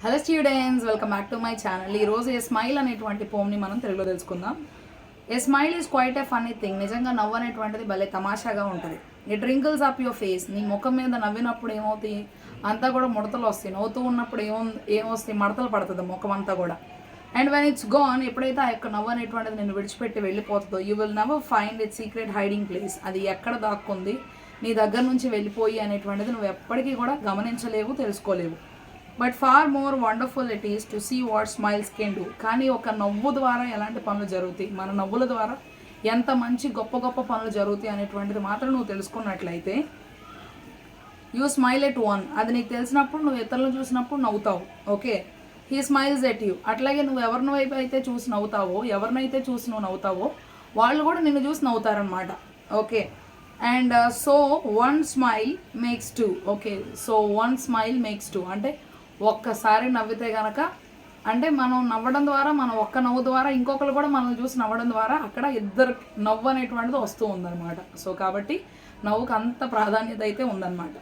Hello students, welcome back to my channel. ఈరోజు a smile అనేటువంటి పోమ్ని మనం తెలుగులో తెలుసుకుందాం. A smile is quite a funny thing. నిజంగా నవ్వు అనేటువంటిది భలే తమాషాగా ఉంటుంది. It wrinkles up your face. నీ ముఖం మీద నవ్వినప్పుడు ఏమవుతాయి, అంతా కూడా ముడతలు వస్తాయి. నవ్వుతూ ఉన్నప్పుడు ఏమొస్తాయి, మడతలు పడుతుంది ముఖం అంతా కూడా. అండ్ వెన్ ఇట్స్ గాన్, ఎప్పుడైతే ఆ యొక్క నవ్వు అనేటువంటిది నేను విడిచిపెట్టి వెళ్ళిపోతుందో, you will never find it secret hiding place. అది ఎక్కడ దాక్కుంది, నీ దగ్గర నుంచి వెళ్ళిపోయి అనేటువంటిది నువ్వు ఎప్పటికీ కూడా గమనించలేవు, తెలుసుకోలేవు. But far more wonderful it is to see what smiles can do. కానీ ఒక నవ్వు ద్వారా ఎలాంటి పనులు జరుగుతాయి, మన నవ్వుల ద్వారా ఎంత మంచి గొప్ప గొప్ప పనులు జరుగుతాయి అనేటువంటిది మాత్రం నువ్వు తెలుసుకున్నట్లయితే, యూ స్మైల్ ఎట్ వన్. అది నీకు తెలిసినప్పుడు నువ్వు ఇతరులను చూసినప్పుడు నవ్వుతావు. Okay, he smiles at you. అట్లాగే నువ్వు ఎవరిని వైపు అయితే చూసి నవ్వుతావో, ఎవరినైతే చూసి నువ్వు నవ్వుతావో, వాళ్ళు కూడా నిన్ను చూసి నవ్వుతారనమాట. Okay, and so one smile makes two. Okay, so one smile makes two అంటే ఒక్కసారి నవ్వితే కనుక, అంటే మనం నవ్వడం ద్వారా, మనం ఒక్క నవ్వు ద్వారా ఇంకొకరు కూడా మనం చూసి నవ్వడం ద్వారా అక్కడ ఇద్దరు నవ్వు అనేటువంటిది వస్తూ ఉందన్నమాట. సో కాబట్టి నవ్వుకు అంత ప్రాధాన్యత అయితే ఉందన్నమాట.